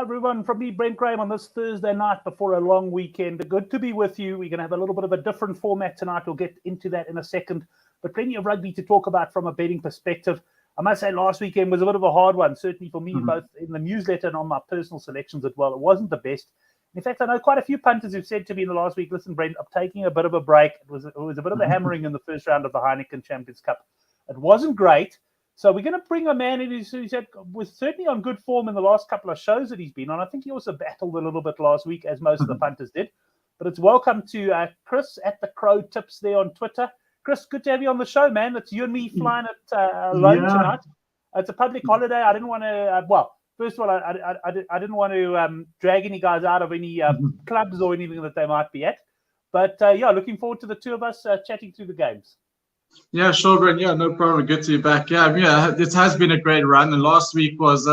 everyone. From me, Brent Graham, on this Thursday night before a long weekend. Good to be with you. We're going to have a little bit of a different format tonight. We'll get into that in a second. But plenty of rugby to talk about from a betting perspective. I must say last weekend was a bit of a hard one, certainly for me, both in the newsletter and on my personal selections as well. It wasn't the best. In fact, I know quite a few punters who've said to me in the last week, listen, Brent, I'm taking a bit of a break. It was a bit of a hammering in the first round of the Heineken Champions Cup. It wasn't great. So we're going to bring a man in who's was certainly on good form in the last couple of shows that he's been on. I think he also battled a little bit last week, as most of the punters did. But it's welcome to Chris at the Crow Tips there on Twitter. Chris, good to have you on the show, man. It's you and me flying it alone tonight. It's a public holiday. I didn't want to, first of all, I didn't want to drag any guys out of any clubs or anything that they might be at. But, looking forward to the two of us chatting through the games. Yeah, sure, Brent. Yeah, no problem. Good to be back. Yeah, it has been a great run, and last week was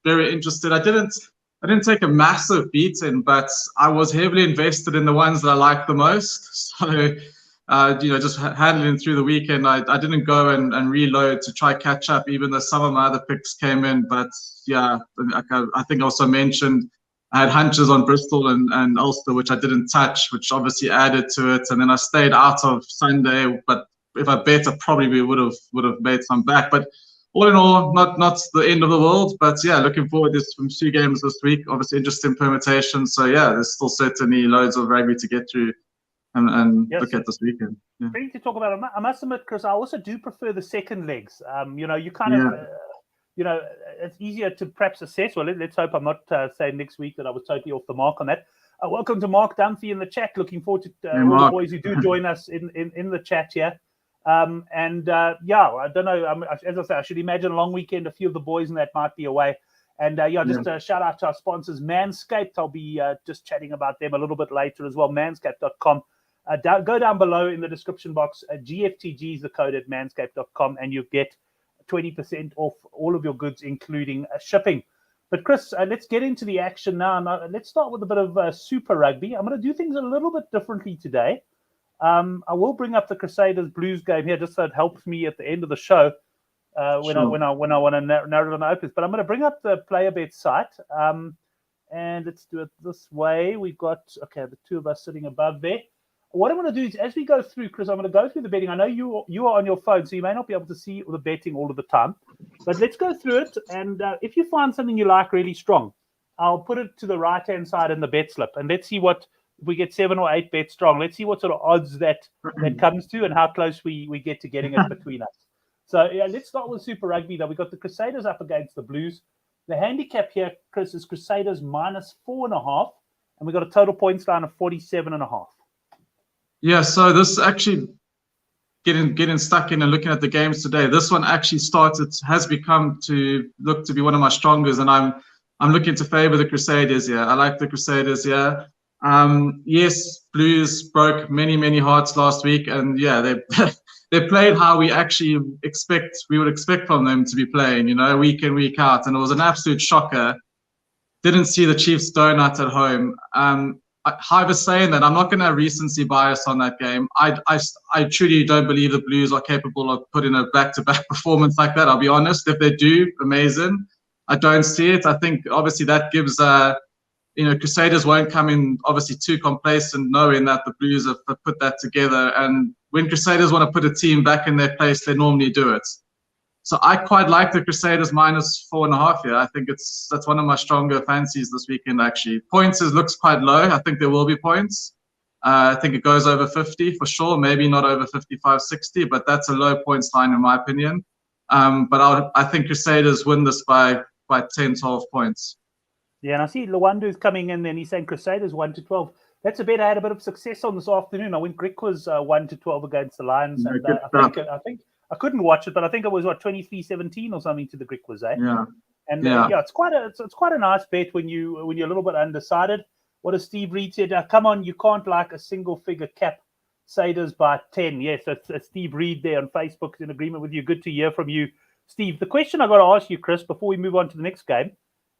very interesting. I didn't take a massive beating, but I was heavily invested in the ones that I liked the most. So, just handling through the weekend, I didn't go and reload to try catch up, even though some of my other picks came in. But yeah, I think I also mentioned I had hunches on Bristol and Ulster, which I didn't touch, which obviously added to it. And then I stayed out of Sunday, but if I bet, I probably would have made some back. But all in all, not the end of the world. But yeah, looking forward to some 2 games this week. Obviously, interesting permutations. So yeah, there's still certainly loads of rugby to get through and look at this weekend. Yeah. Ready to talk about it. I must admit, Chris, I also do prefer the second legs. You kind of, it's easier to perhaps assess. Well, let's hope I'm not saying next week that I was totally off the mark on that. Welcome to Mark Dunphy in the chat. Looking forward to all the boys who do join us in the chat here. I don't know. As I say, I should imagine a long weekend. A few of the boys in that might be away. And just a shout out to our sponsors, Manscaped. I'll be just chatting about them a little bit later as well. Manscaped.com. Go down below in the description box. GFTG is the code at manscaped.com, and you get 20% off all of your goods, including shipping. But Chris, let's get into the action now. Let's start with a bit of Super Rugby. I'm going to do things a little bit differently today. I will bring up the Crusaders Blues game here just so it helps me at the end of the show when I want to narrow down the opens. But I'm going to bring up the player bet site, and let's do it this way. We've got the two of us sitting above there. What I'm going to do is, as we go through, Chris, I'm going to go through the betting. I know you are on your phone, so you may not be able to see the betting all of the time. But let's go through it, and if you find something you like really strong, I'll put it to the right-hand side in the bet slip, and let's see what. If we get 7 or 8 bets strong, let's see what sort of odds that comes to and how close we get to getting it between us. So let's start with Super Rugby. Though we got the Crusaders up against the Blues. The handicap here, Chris, is Crusaders -4.5, and we got a total points line of 47.5. Yeah, so this actually getting stuck in and looking at the games today. This one actually has become to look to be one of my strongest, and I'm looking to favour the Crusaders here. I like the Crusaders here. Yes, Blues broke many hearts last week, and yeah, they played how we actually would expect from them to be playing, week in, week out, and it was an absolute shocker. Didn't see the Chiefs donut at home. However, saying that, I'm not going to have recency bias on that game. I truly don't believe the Blues are capable of putting a back-to-back performance like that. I'll be honest. If they do, amazing. I don't see it. I think obviously that gives Crusaders won't come in obviously too complacent, knowing that the Blues have put that together. And when Crusaders want to put a team back in their place, they normally do it. So I quite like the Crusaders -4.5 here. I think that's one of my stronger fancies this weekend, actually. Points looks quite low. I think there will be points. I think it goes over 50 for sure, maybe not over 55, 60, but that's a low points line in my opinion. But I think Crusaders win this by 10, 12 points. Yeah, and I see Lwandu's coming in and he's saying Crusaders 1-12. That's a bet I had a bit of success on this afternoon. I went Grick was 1-12 against the Lions, and I think I couldn't watch it, but I think it was 23-17 or something to the Grick was, eh? Yeah. And it's quite a nice bet when you're a little bit undecided. What has Steve Reed said? Come on, you can't like a single figure cap Crusaders by 10. Yes, it's Steve Reed there on Facebook is in agreement with you. Good to hear from you, Steve. The question I got to ask you, Chris, before we move on to the next game.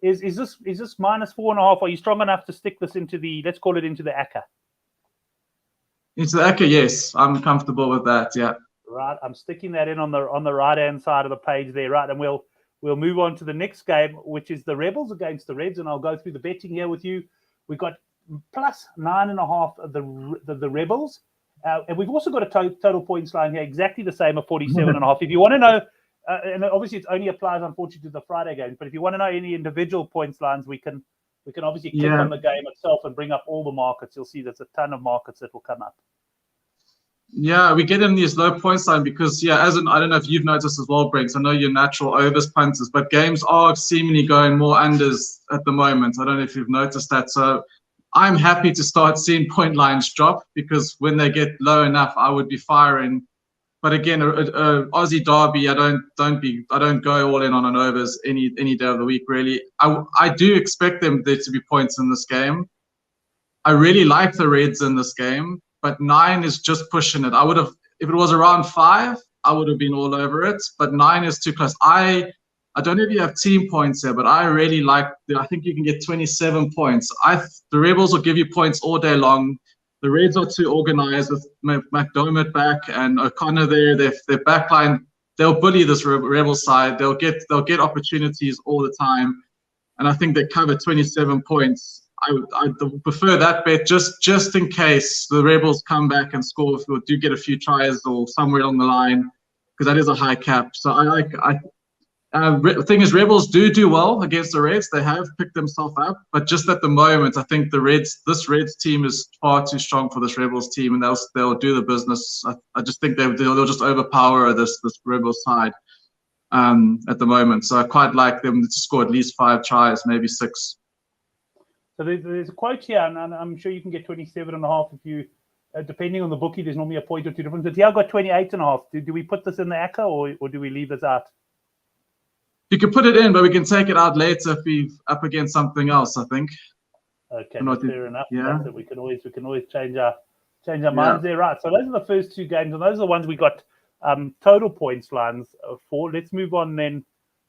Is this -4.5? Are you strong enough to stick this into the, let's call it into the ACCA? Into the ACCA, yes. I'm comfortable with that, yeah. Right, I'm sticking that in on the right-hand side of the page there, right? And we'll we'll move on to the next game, which is the Rebels against the Reds, and I'll go through the betting here with you. We've got plus 9.5 of the Rebels, and we've also got a total points line here, exactly the same at 47.5. If you want to know, and obviously it only applies unfortunately to the Friday games, but if you want to know any individual points lines, we can obviously click on the game itself and bring up all the markets. You'll see there's a ton of markets that will come up. Yeah, we get in these low points line because, I don't know if you've noticed as well, Brent. I know you're natural overs punters, but games are seemingly going more unders at the moment. I don't know if you've noticed that. So I'm happy to start seeing point lines drop because when they get low enough, I would be firing. But again, Aussie derby, I don't go all in on an overs any day of the week, really. I do expect there to be points in this game. I really like the Reds in this game, but 9 is just pushing it. I would have, if it was around 5, I would have been all over it. But 9 is too close. I don't know if you have team points here, but I really like. I think you can get 27 points. The Rebels will give you points all day long. The Reds are too organised with McDermott back and O'Connor there. Their backline, they'll bully this Rebel side. They'll get opportunities all the time, and I think they cover 27 points. I prefer that bet just in case the Rebels come back and score or do get a few tries or somewhere along the line, because that is a high cap. So the thing is, Rebels do well against the Reds. They have picked themselves up, but just at the moment, I think this Reds team is far too strong for this Rebels team, and they'll do the business. I just think they'll just overpower this Rebels side at the moment. So I quite like them to score at least 5 tries, maybe 6. So there's a quote here, and I'm sure you can get 27.5 if you, depending on the bookie, there's normally a point or two difference. But I've got 28.5. Do we put this in the ACCA or do we leave this out? You can put it in, but we can take it out later if we're up against something else, I think. Okay, fair enough. Yeah. We can always change our minds there, right? So those are the first 2 games, and those are the ones we got total points lines for. Let's move on then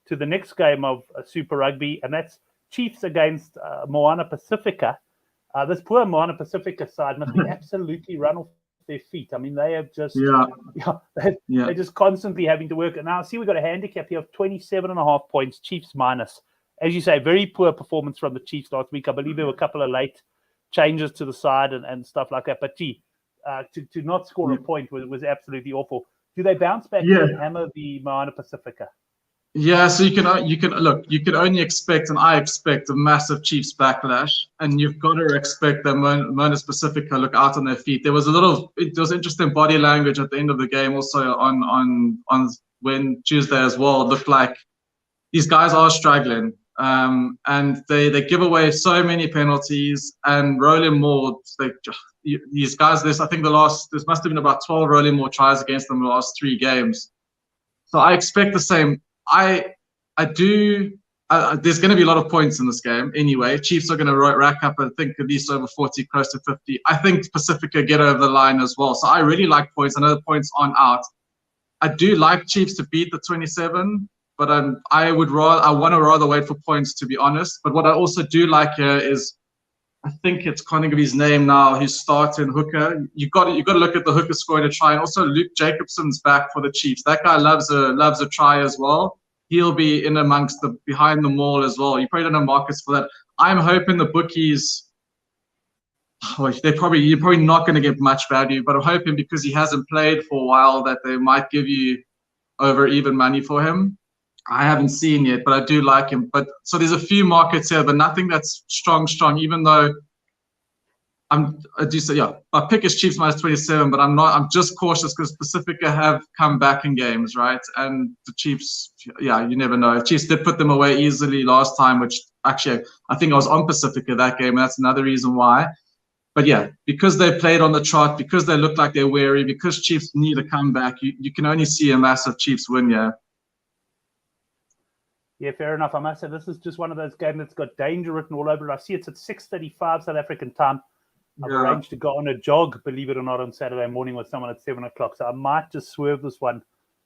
to the next game of Super Rugby, and that's Chiefs against Moana Pasifika. This poor Moana Pasifika side must be absolutely run off their feet. I mean, they have just they're just constantly having to work. And now see, we've got a handicap here of 27.5 points, Chiefs minus. As you say, very poor performance from the Chiefs last week. I believe there were a couple of late changes to the side and stuff like that. But to not score a point was absolutely awful. Do they bounce back and hammer the Moana Pasifika? Yeah, so you can only expect, and I expect, a massive Chiefs backlash, and you've got to expect that Moana Pasifika look out on their feet. There was interesting body language at the end of the game, also on when Tuesday as well. It looked like these guys are struggling, and they give away so many penalties and rolling more. These guys, I think there must have been about 12 rolling more tries against them in the last 3 games. So I expect the same. There's going to be a lot of points in this game anyway. Chiefs are going to rack up, I think, at least over 40, close to 50. I think Pasifika get over the line as well. So I really like points. I know the points aren't out. I do like Chiefs to beat the 27, but I want to rather wait for points, to be honest. But what I also do like here is, I think it's can't think of his name now. He's starting hooker. You got to look at the hooker scoring a try, and also Luke Jacobson's back for the Chiefs. That guy loves a try as well. He'll be in amongst behind the maul as well. You probably don't have markets for that. I'm hoping the bookies. You're probably not going to get much value, but I'm hoping because he hasn't played for a while that they might give you over even money for him. I haven't seen yet, but I do like him. But so there's a few markets here, but nothing that's strong. Even though my pick is Chiefs minus 27, but I'm just cautious because Pasifika have come back in games, right? And the Chiefs, you never know. Chiefs did put them away easily last time, which actually I think I was on Pasifika that game, and that's another reason why. But because they played on the trot, because they look like they're wary, because Chiefs need a comeback, you can only see a massive Chiefs win, Yeah, fair enough. I must say, this is just one of those games that's got danger written all over it. I see it's at 6:35 South African time. I've arranged to go on a jog, believe it or not, on Saturday morning with someone at 7 o'clock. So I might just swerve this one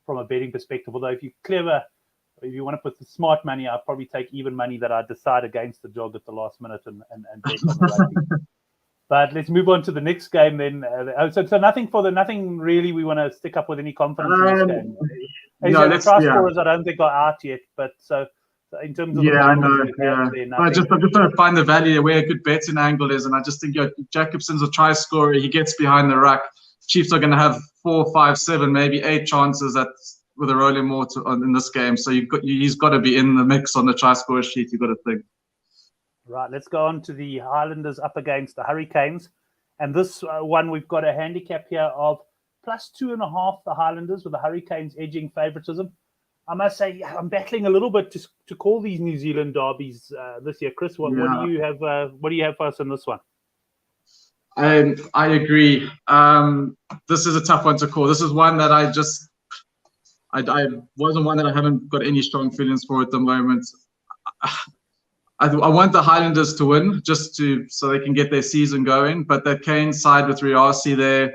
from a betting perspective. Although if you're clever, if you want to put the smart money, I'll probably take even money that I decide against the jog at the last minute and bet on the rugby. But let's move on to the next game then. So nothing really we want to stick up with any confidence in this game. The try scorers I don't think are out yet, but so in terms of I know. I just trying to find the value where a good betting angle is, and I just think Jacobson's a try scorer. He gets behind the ruck. Chiefs are going to have 4, 5, 7, maybe 8 chances with a rolling more in this game. So he's got to be in the mix on the try scorer sheet. You've got to think. Right, let's go on to the Highlanders up against the Hurricanes. And this one, we've got a handicap here of +2.5, the Highlanders, with the Hurricanes edging favouritism. I must say, I'm battling a little bit to call these New Zealand derbies this year. Chris, what do you have? What do you have for us on this one? I agree. This is a tough one to call. This is one that I wasn't one that I haven't got any strong feelings for at the moment. I want the Highlanders to win so they can get their season going. But that Canes side with Riasi there,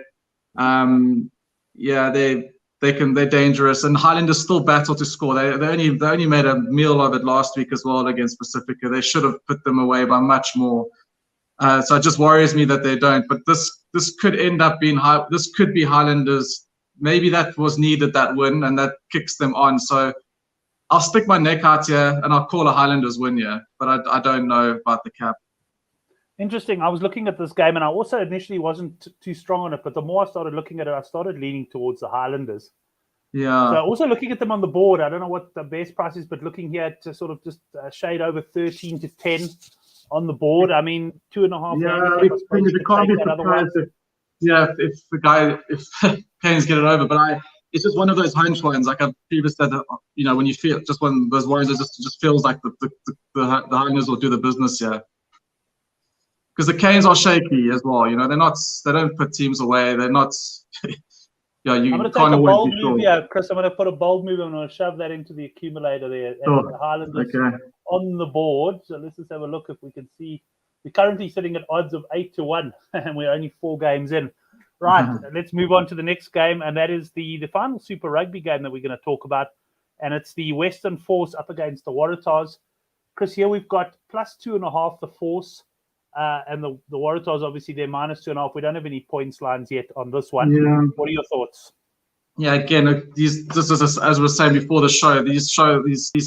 they're dangerous. And Highlanders still battle to score. They only made a meal of it last week as well against Pasifika. They should have put them away by much more. So it just worries me that they don't. But this could end up being this could be Highlanders. Maybe that was needed, that win, and that kicks them on. So I'll stick my neck out here and I'll call a Highlanders win here, but I don't know about the cap. Interesting. I was looking at this game and I also initially wasn't too strong on it, but the more I started looking at it, I started leaning towards the Highlanders. Yeah. So also looking at them on the board, I don't know what the best price is, but looking here to sort of just shade over 13 to 10 on the board. I mean, 2.5. It can't be surprised if Canes get it over, but it's just one of those hunch ones. Like I've previously said, when you feel just one of those ones, it just feels like the Highlanders will do the business here. Because the Canes are shaky as well. They don't put teams away. They're not. I'm going to take a bold move here, Chris. I'm going to put a bold move. I'm going to shove that into the accumulator there. Sure. The Highlanders on the board. So let's just have a look if we can see. We're currently sitting at odds of 8 to 1, and we're only 4 games in. Right, let's move on to the next game, and that is the final Super Rugby game that we're going to talk about, and it's the Western Force up against the Waratahs. Chris, here we've got +2.5 the Force, and the Waratahs, obviously, they're -2.5. We don't have any points lines yet on this one. Yeah. What are your thoughts? Yeah, again, this is as we were saying before the show. These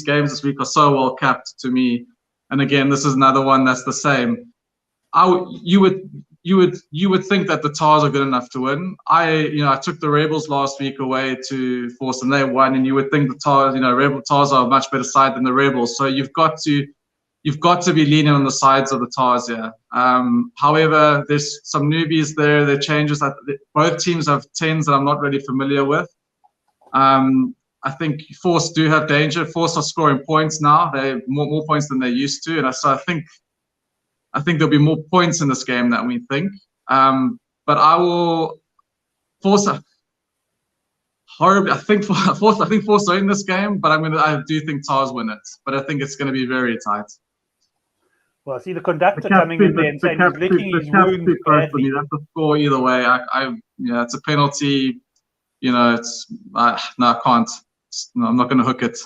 games this week are so well capped to me, and again, this is another one that's the same. You would think that the Tars are good enough to win. I took the Rebels last week away to Force and they won, and you would think the Tars, Tars are a much better side than the Rebels. So you've got to be leaning on the sides of the Tars here. However, there's some newbies there. There are changes that both teams have 10s that I'm not really familiar with. I think Force do have danger. Force are scoring points now. They're more points than they used to, and so I think there'll be more points in this game than we think. But I will Force. Horribly, I think Force are in this game, but I do think Tars win it. But I think it's going to be very tight. Well, I see the conductor coming in there and saying he's licking his wounds badly. That's a score either way. It's a penalty. I can't. I'm not going to hook it.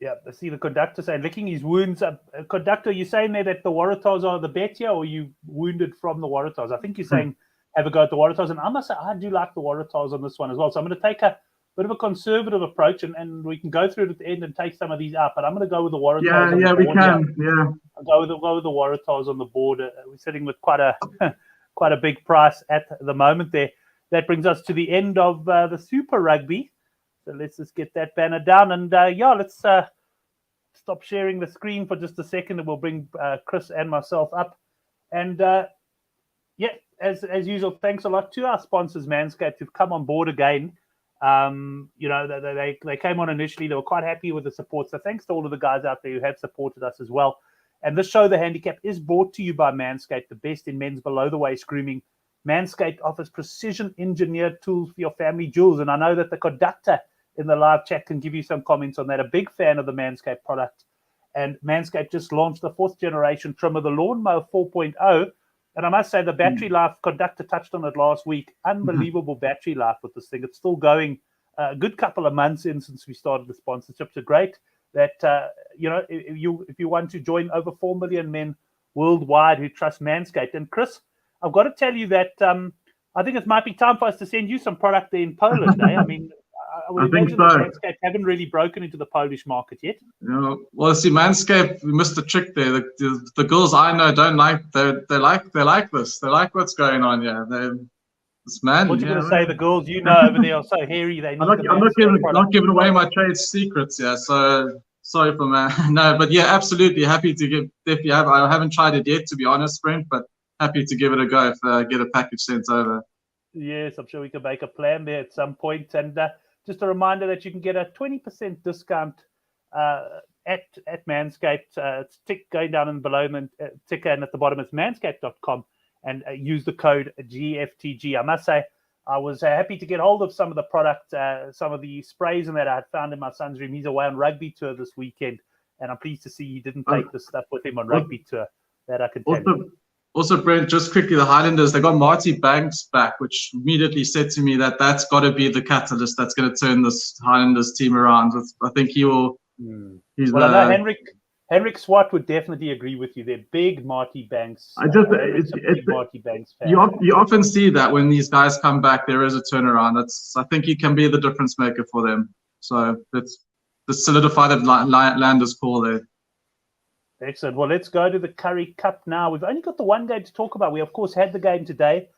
Yeah, I see the conductor saying licking his wounds. Conductor, you saying there that the Waratahs are the bet here, or you wounded from the Waratahs? I think you're saying have a go at the Waratahs, and I must say I do like the Waratahs on this one as well. So I'm going to take a bit of a conservative approach, and we can go through it at the end and take some of these out. But I'm going to go with the Waratahs. Yeah, we can. Yeah, I'll go with the Waratahs on the board. We're sitting with quite a big price at the moment there. That brings us to the end of the Super Rugby. So let's just get that banner down, and let's stop sharing the screen for just a second, and we'll bring Chris and myself up. And as usual, thanks a lot to our sponsors, Manscaped, who've come on board again. They came on initially; they were quite happy with the support. So thanks to all of the guys out there who have supported us as well. And this show, The Handicap, is brought to you by Manscaped, the best in men's below-the-waist grooming. Manscaped offers precision-engineered tools for your family jewels, and I know that the conductor in the live chat can give you some comments on that. A big fan of the Manscaped product. And Manscaped just launched the 4th generation trimmer, the Lawnmower 4.0. And I must say the battery life, conductor touched on it last week. Unbelievable battery life with this thing. It's still going a good couple of months in since we started the sponsorship. So great that, if you want to join over 4 million men worldwide who trust Manscaped. And Chris, I've got to tell you that I think it might be time for us to send you some product there in Poland. I mean, would imagine that Manscaped haven't really broken into the Polish market yet. Well, see, Manscaped, we missed the trick there. The girls I know don't like. They like this. They like what's going on. Yeah, this man. What you going to say? The girls you know over there are so hairy. They need I'm not giving away my trade secrets. Yeah, so sorry for man. No, but yeah, absolutely happy to give. If you have, I haven't tried it yet, to be honest, Brent, but happy to give it a go if I get a package sent over. Yes, I'm sure we can make a plan there at some point. And just a reminder that you can get a 20% discount at Manscaped. It's going down and below ticker, and at the bottom it's manscaped.com, and use the code GFTG. I must say, I was happy to get hold of some of the product, some of the sprays and that I had found in my son's room. He's away on rugby tour this weekend, and I'm pleased to see he didn't take the stuff with him on rugby tour. That I can tell you. Also, Brent, just quickly, the Highlanders, they got Marty Banks back, which immediately said to me that that's got to be the catalyst that's going to turn this Highlanders team around. I think he will. Well, I know Henrik Swart would definitely agree with you. They're big Marty Banks. It's Marty Banks fan. You often see that when these guys come back, there is a turnaround. I think he can be the difference maker for them. So let's solidify that Landers call there. Excellent. Well, let's go to the Currie Cup now. We've only got the one game to talk about. We, of course, had the game today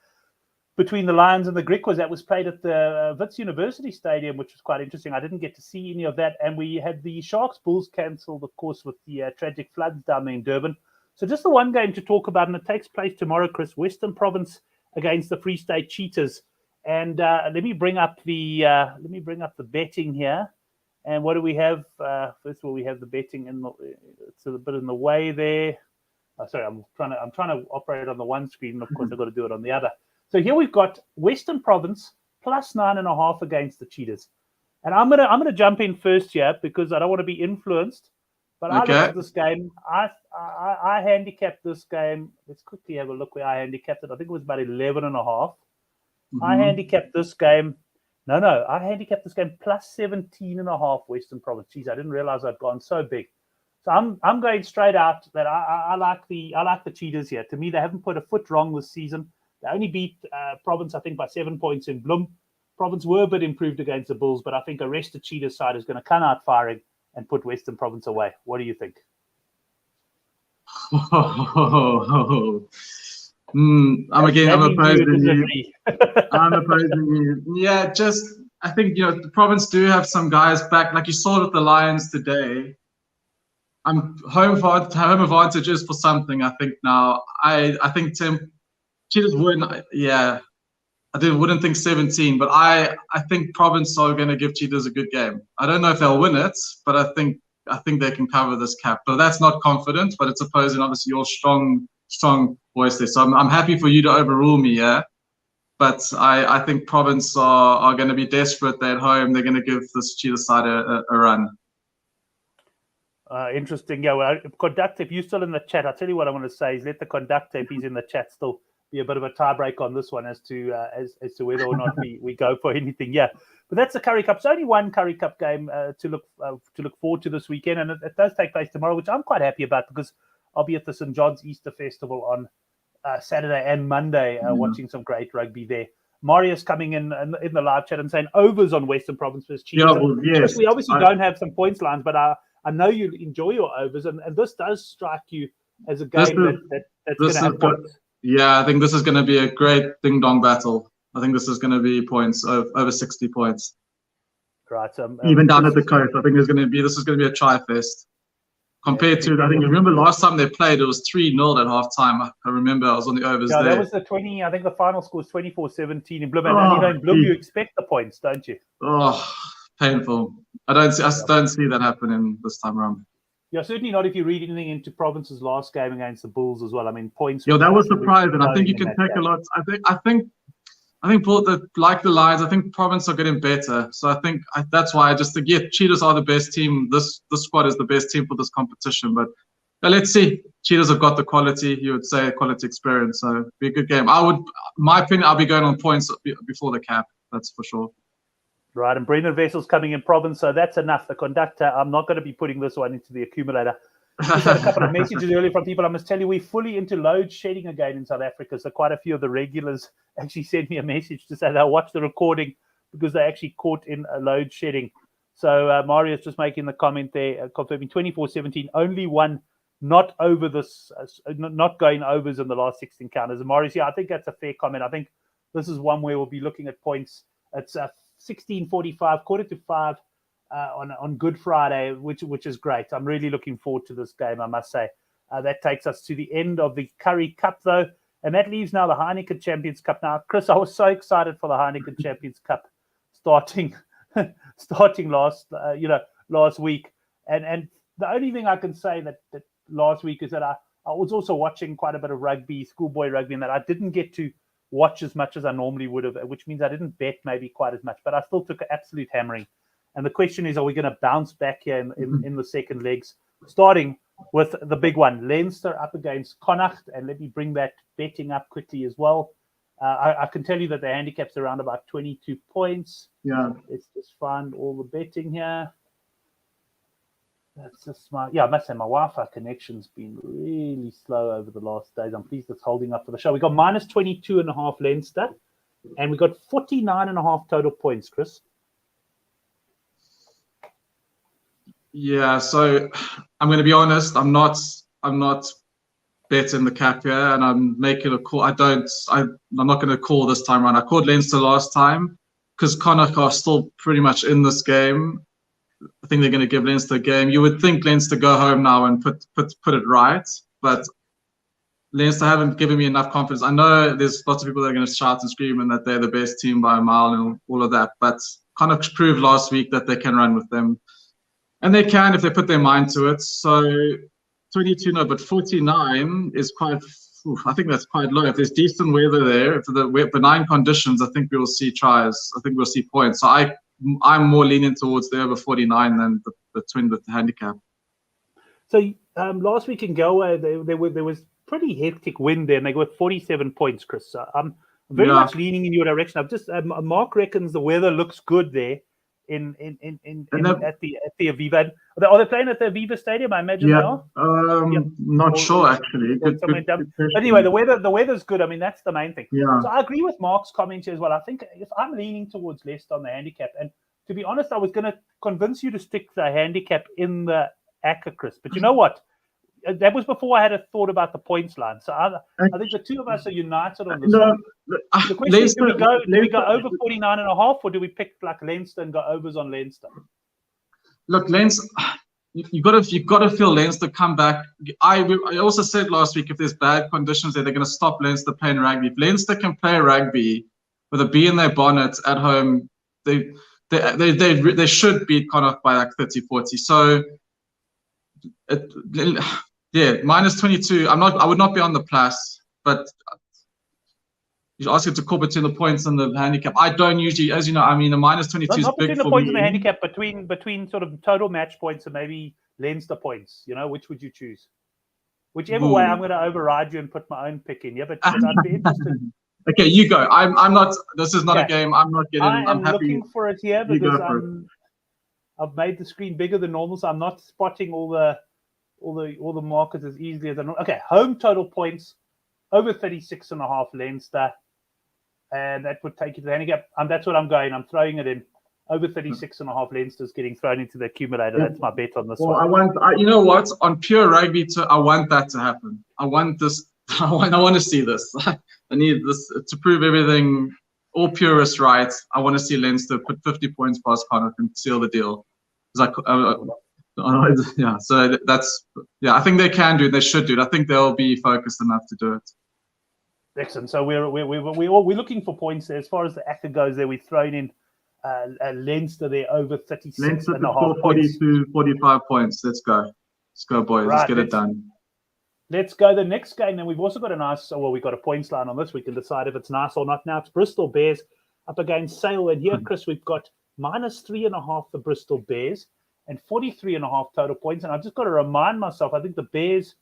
between the Lions and the Griquas. That was played at the Wits University Stadium, which was quite interesting. I didn't get to see any of that. And we had the Sharks Bulls cancelled, of course, with the tragic floods down there in Durban. So just the one game to talk about, and it takes place tomorrow, Chris. Western Province against the Free State Cheetahs. And let me bring up the betting here. And what do we have? First of all, we have the betting it's a bit in the way there. Sorry, I'm trying to operate on the one screen, and of course I've got to do it on the other. So here we've got Western Province plus 9.5 against the Cheetahs. And I'm gonna jump in first here because I don't want to be influenced. But I looked at this game. I handicapped this game. Let's quickly have a look where I handicapped it. I think it was about 11.5. Mm-hmm. I handicapped this game. No, I handicapped this game plus 17.5 Western Province. Jeez, I didn't realize I'd gone so big. So I'm going straight out that I like the Cheetahs here. To me, they haven't put a foot wrong this season. They only beat Province, I think, by 7 points in Bloem. Province were a bit improved against the Bulls, but I think a rested Cheetahs side is going to come out firing and put Western Province away. What do you think? I'm opposing you. I'm opposing you. Yeah, I think the Province do have some guys back, like you saw with the Lions today. Home advantage is for something. I think now. I think Cheetahs win. Yeah, wouldn't think 17, but I think Province are going to give Cheetahs a good game. I don't know if they'll win it, but I think they can cover this cap. So that's not confident, but it's opposing obviously your strong voice there. So I'm happy for you to overrule me, yeah. But I think Province are going to be desperate. They're at home. They're going to give this Cheetah side a run. Interesting. Yeah, well, conductor, if you're still in the chat, I'll tell you what I want to say is let the conductor, if he's in the chat, still be a bit of a tiebreak on this one as to whether or not we go for anything. Yeah, but that's the Currie Cup. It's only one Currie Cup game to look forward to this weekend, and it does take place tomorrow, which I'm quite happy about because I'll be at the St. John's Easter Festival on Saturday and Monday, watching some great rugby there. Marius coming in the live chat and saying overs on Western Province versus Cheetahs. Yeah, well, yes. We obviously don't have some points lines, but I know you enjoy your overs, and this does strike you as a game that's going to have points. Yeah, I think this is going to be a great ding-dong battle. I think this is going to be points over 60 points. Right. Even down at the coast, I think this is going to be a try-fest. Compared to, I think, remember last time they played, it was 3-0 at half-time. I remember I was on the overs there. That was the 20, I think the final score was 24-17 in Bloem. And in Bloem, you expect the points, don't you? Oh, painful. I don't see that happening this time around. Yeah, certainly not if you read anything into Province's last game against the Bulls as well. I mean, points. Yeah, that was surprising. I think you can take a lot. I think like the Lions, I think Province are getting better. So I think that's why I just think, yeah, Cheetahs are the best team. This squad is the best team for this competition. But let's see. Cheetahs have got the quality, you would say, quality experience. So it'd be a good game. My opinion, I'll be going on points before the cap. That's for sure. Right, and Brendan Vessel's coming in Province, so that's enough. The conductor, I'm not going to be putting this one into the accumulator. Just had a couple of messages earlier from people. I must tell you, we're fully into load shedding again in South Africa. So quite a few of the regulars actually sent me a message to say they'll watch the recording because they actually caught in a load shedding. So Mario's just making the comment there, confirming 24-17, only one not over this, not going overs in the last 16 counters. And Mario's, I think that's a fair comment. I think this is one where we'll be looking at points. It's 16:45, 4:45 on Good Friday, which is great. I'm really looking forward to this game, I must say. That takes us to the end of the Currie Cup, though, and that leaves now the Heineken Champions Cup. Now, Chris, I was so excited for the Heineken Champions Cup starting last week, and the only thing I can say that last week is that I was also watching quite a bit of rugby, schoolboy rugby, and that I didn't get to watch as much as I normally would have, which means I didn't bet maybe quite as much, but I still took an absolute hammering. And the question is, are we going to bounce back here in the second legs, starting with the big one, Leinster up against Connacht, and let me bring that betting up quickly as well. I can tell you that the handicap's around about 22 points. Yeah. Let's just find all the betting here. That's just I must say my Wi-Fi connection's been really slow over the last days. I'm pleased it's holding up for the show. We got minus 22.5 Leinster, and we got 49.5 total points, Chris. Yeah, so I'm going to be honest. I'm not betting the cap here, and I'm making a call. I'm not going to call this time around. I called Leinster last time because Connacht are still pretty much in this game. I think they're going to give Leinster a game. You would think Leinster go home now and put it right, but Leinster haven't given me enough confidence. I know there's lots of people that are going to shout and scream and that they're the best team by a mile and all of that, but Connacht proved last week that they can run with them. And they can if they put their mind to it. So 22, no, but 49 is quite, I think that's quite low. If there's decent weather there, if the benign conditions, I think we will see tries. I think we'll see points. So I'm more leaning towards the over 49 than the twin with the handicap. So last week in Galway, there was pretty hectic wind there, and they got 47 points, Chris. So I'm very much leaning in your direction. I've just Mark reckons the weather looks good there at the Aviva. Are they playing at the Aviva Stadium? I imagine they are. Not sure actually. Good but anyway, the weather's good. I mean, that's the main thing. Yeah. So I agree with Mark's comment here as well. I think if I'm leaning towards Leicester on the handicap, and to be honest, I was going to convince you to stick the handicap in the ACCA, Chris. But you know what? That was before I had a thought about the points line. So I think the two of us are united on this one. The question is, do we go over 49.5, or do we pick like Leinster and go overs on Leinster? Look, Leinster, you've got to feel Leinster come back. I also said last week, if there's bad conditions there, they're going to stop Leinster playing rugby. If Leinster can play rugby with a bee in their bonnet at home, they should beat Connacht by like 30-40. So minus 22. I would not be on the plus, but you ask it to call between the points and the handicap. I don't usually, as you know, I mean, the minus 22 is big for me. Not between the points and the handicap, between sort of total match points and maybe Leinster points. You know, which would you choose? Whichever way, I'm going to override you and put my own pick in. Yeah, but I'd be interested. Okay, you go. I'm not. This is not a game. I'm not getting. I'm looking for it here because I've made the screen bigger than normal, so I'm not spotting all the markers as easily as I know. Okay, home total points over 36.5 Leinster, and that would take you to the handicap. That's what I'm going. I'm throwing it in. Over 36.5 Leinster's getting thrown into the accumulator. That's my bet on this one. You know what? On pure rugby, I want that to happen. I want this. I want to see this. I need this to prove everything. All purists right. I want to see Leinster put 50 points past Connacht and seal the deal. Yeah, so I think they can do it. They should do it. I think they'll be focused enough to do it. Excellent. So we're looking for points there. As far as the ACCA goes, there we've thrown in Leinster there over 36.5 points. 45 points. Let's go, boys. Let's get it done. Let's go the next game. And we've also got we've got a points line on this. We can decide if it's nice or not. Now it's Bristol Bears up against Sale, and here, Chris, we've got minus 3.5 for Bristol Bears and 43.5 total points. And I've just got to remind myself, I think the Bears,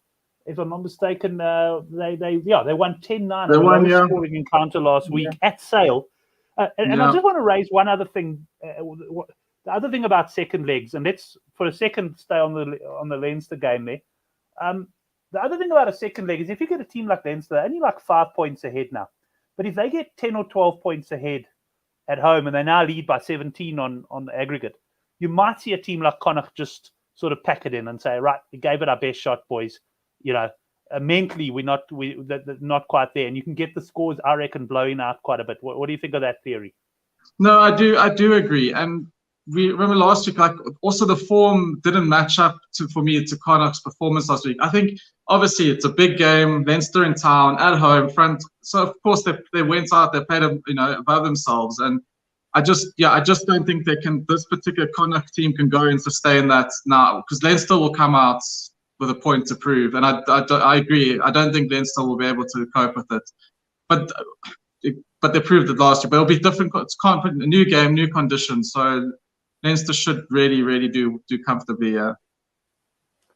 if I'm not mistaken, they won 10-9. They won, scoring encounter last week at Sale. And I just want to raise one other thing. The other thing about second legs, and let's for a second stay on the Leinster game there. The other thing about a second leg is if you get a team like Leinster, they're only like 5 points ahead now. But if they get 10 or 12 points ahead at home, and they now lead by 17 on the aggregate. You might see a team like Connacht just sort of pack it in and say, right, we gave it our best shot, boys. Mentally we're not quite there, and you can get the scores, I reckon, blowing out quite a bit. What do you think of that theory? No, I do agree. And we remember last week, like, also the form didn't match up for me to Connacht's performance last week. I think obviously it's a big game, Leinster in town, at home, front. So of course they went out, they played above themselves, and I just don't think they can. This particular Connacht team can go and sustain that now, because Leinster will come out with a point to prove, and I agree. I don't think Leinster will be able to cope with it, but they proved it last year. But it'll be different. It's a new game, new conditions, so Leinster should really do comfortably. Yeah.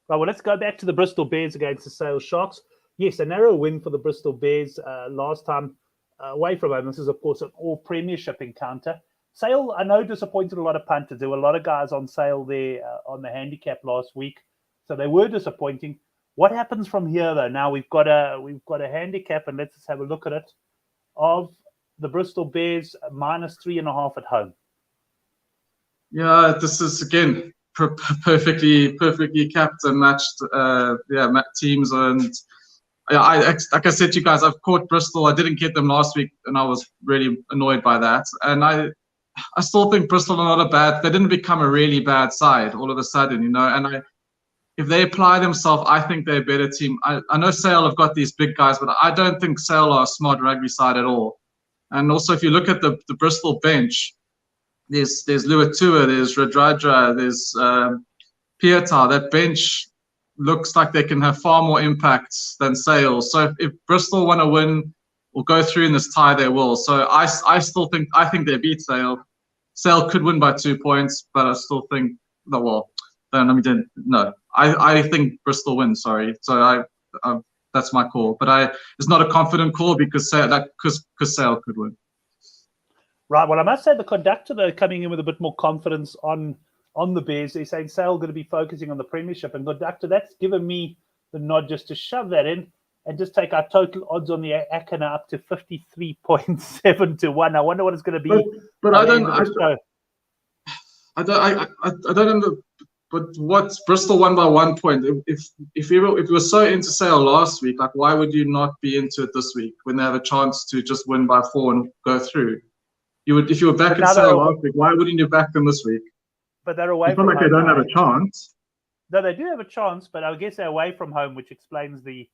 Right, well, let's go back to the Bristol Bears against the Sale Sharks. Yes, a narrow win for the Bristol Bears last time away from home. This is, of course, an all-premiership encounter. Sale, I know, disappointed a lot of punters. There were a lot of guys on sale there on the handicap last week, so they were disappointing. What happens from here, though? Now we've got a handicap, and let's just have a look at it, of the Bristol Bears -3.5 at home. Yeah, this is again perfectly capped and matched. Teams, and like I said to you guys, I've caught Bristol. I didn't get them last week, and I was really annoyed by that. And I still think Bristol are not a bad. They didn't become a really bad side all of a sudden, And if they apply themselves, I think they're a better team. I know Sale have got these big guys, but I don't think Sale are a smart rugby side at all. And also, if you look at the Bristol bench, there's Luatua, there's Radradra, there's Pieta. That bench looks like they can have far more impacts than Sale. So if Bristol want to win or go through in this tie, they will. So I think they beat Sale. Sale could win by 2 points, but I still think I think Bristol wins. Sorry, so that's my call. But it's not a confident call because Sale could win. Right. Well, I must say the conductor, though, coming in with a bit more confidence on the Bears. They're saying Sale going to be focusing on the Premiership, and conductor, that's given me the nod just to shove that in and just take our total odds on the Akana up to 53.7 to 1. I wonder what it's going to be. But I don't know. But what's Bristol won by 1 point? If you were so into Sale last week, like, why would you not be into it this week when they have a chance to just win by 4 and go through? You would, if you were back in Sale last week, why wouldn't you back them this week? But they're away. It's not like they don't have a chance. No, they do have a chance, but I guess they're away from home, which explains the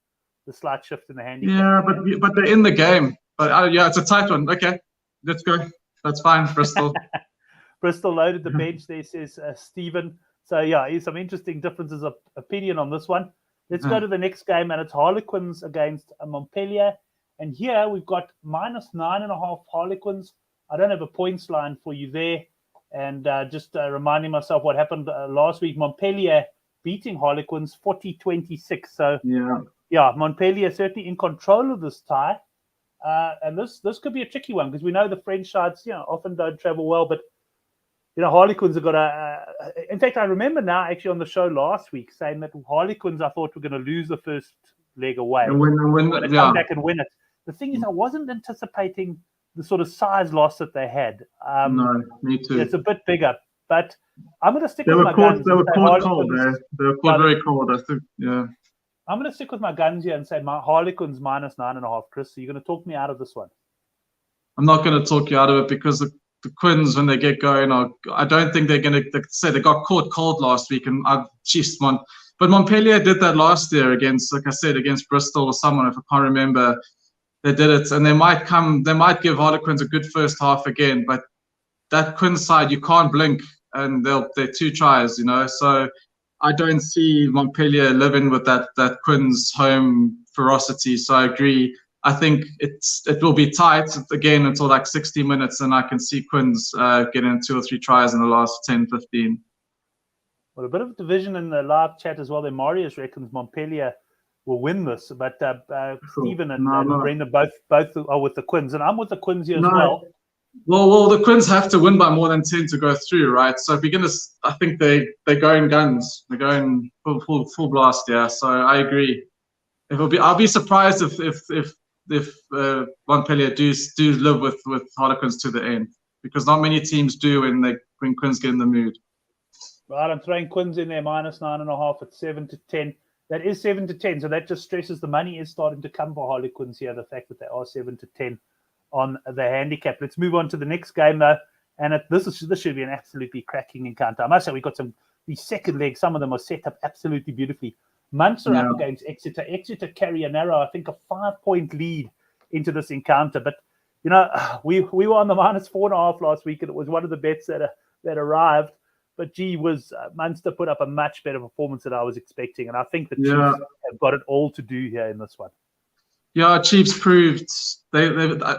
slight shift in the handicap. Yeah, but they're in the game. But it's a tight one. Okay, let's go. That's fine, Bristol. Bristol loaded the bench there, says Stephen. So, here's some interesting differences of opinion on this one. Let's go to the next game, and it's Harlequins against Montpellier. And here we've got -9.5 Harlequins. I don't have a points line for you there. And just reminding myself what happened last week, Montpellier beating Harlequins 40-26. So, Montpellier certainly in control of this tie. And this could be a tricky one because we know the French sides, often don't travel well. But, Harlequins have got in fact, I remember now actually on the show last week saying that Harlequins, I thought, were going to lose the first leg away. And win come back and win it. The thing is, I wasn't anticipating the sort of size loss that they had. No, me too. It's a bit bigger, but I'm going to stick with my guns. They were caught cold there. They were caught very cold, I think. Yeah. I'm going to stick with my guns here and say my Harlequins -9.5, Chris. So you're going to talk me out of this one. I'm not going to talk you out of it because the Quins, when they get going, I don't think they're going to say they got caught cold last week. And but Montpellier did that last year against Bristol or someone, if I can't remember. They did it, and they might give Harlequins a good first half again, but that Quins side, you can't blink, and they're 2 tries, so I don't see Montpellier living with that Quins home ferocity, so I agree. I think it will be tight again until like 60 minutes, and I can see Quins getting 2 or 3 tries in the last 10-15. Well, a bit of division in the live chat as well. Then Marius reckons Montpellier will win this, but Stephen and Brendan both are with the Quins, and I'm with the Quins here as well. Well, the Quins have to win by more than 10 to go through, right? So I think they're going guns, they're going full blast, yeah. So I agree. I'll be surprised if Montpellier do live with Harlequins to the end. because not many teams do when Quins get in the mood. Right, I'm throwing Quins in there, -9.5 at 7-10. That is 7-10, so that just stresses the money is starting to come for Harlequins here, the fact that they are 7-10 on the handicap. Let's move on to the next game, though, and this should be an absolutely cracking encounter. I must say, we got these second legs, some of them are set up absolutely beautifully. Munster up against Exeter. Exeter carry a narrow, I think, a 5-point lead into this encounter. But, you know, we were on the -4.5 last week, and it was one of the bets that arrived. But, gee, Munster put up a much better performance than I was expecting. And I think the Chiefs have got it all to do here in this one. Yeah, Chiefs proved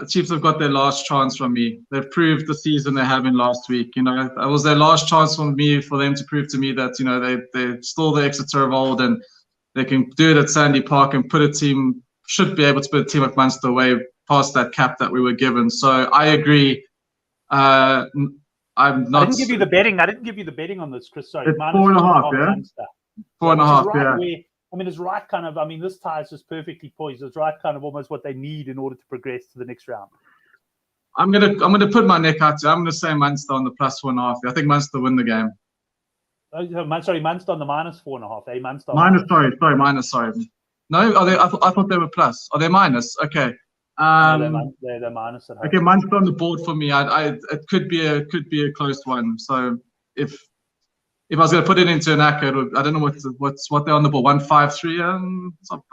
Chiefs have got their last chance from me. They've proved the season they have in last week. You know, that was their last chance for them to prove to me that, you know, they're still the Exeter of old, and they can do it at Sandy Park and should be able to put a team like Munster away past that cap that we were given. So I agree. I'm not. I didn't give you the betting on this, Chris. Sorry, it's 4.5. Yeah, Munster. 4.5. Yeah. I mean, it's right kind of. I mean, this tie is just perfectly poised. It's right kind of almost what they need in order to progress to the next round. I'm gonna put my neck out. I'm gonna say Munster on the +1.5. I think Munster win the game. Sorry, Munster on the -4.5. Munster. Minus. Sorry. No, are they? I thought they were plus. Are they minus? Okay. No, they're minus at home. Okay, Munster on the board for me. It could be a close one. So if I was going to put it into an acca, I don't know what they're on the board. 153.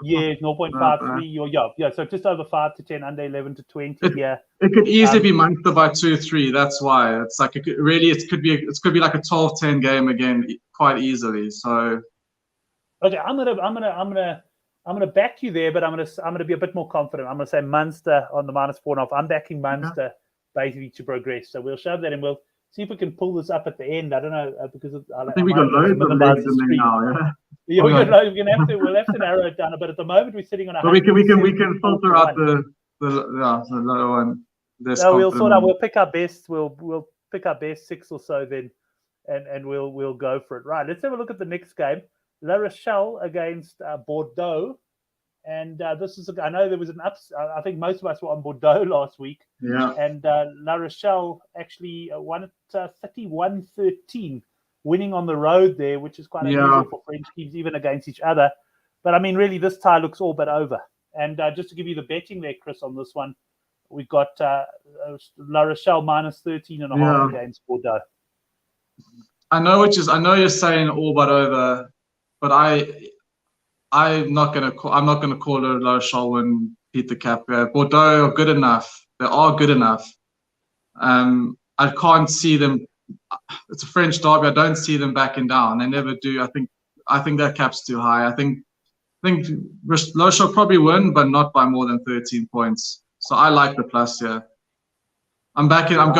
Yeah, 0.53. Yeah. So just over 5-10, under 11-20. Yeah. It could easily be Munster by 2-3. That's why it's like it could be like a 12-10 game again, quite easily. So. Okay, I'm gonna back you there, but I'm gonna be a bit more confident. I'm gonna say Munster on the -4.5. I'm backing Munster basically to progress. So we'll shove that and we'll see if we can pull this up at the end. I don't know because I think we got loads of legs in there now. Yeah, we'll have to narrow it down a bit. At the moment, we're sitting on a. But we can filter out the lower one. No, we'll sort out. We'll pick our best. We'll pick our best 6 or so then, and we'll go for it. Right. Let's have a look at the next game. La Rochelle against Bordeaux, and this is. I know there was an I think most of us were on Bordeaux last week. Yeah. And La Rochelle actually won at 31-13, winning on the road there, which is quite unusual for French teams, even against each other. But I mean, really, this tie looks all but over. And just to give you the betting there, Chris, on this one, we've got La Rochelle -13.5 against Bordeaux. I know you're saying all but over. But I'm not gonna call it La Rochelle win beat the cap. Bordeaux are good enough. They are good enough. I can't see them. It's a French derby. I don't see them backing down. They never do. I think that cap's too high. I think La Rochelle probably win, but not by more than 13 points. So I like the plus here. I'm backing. I'm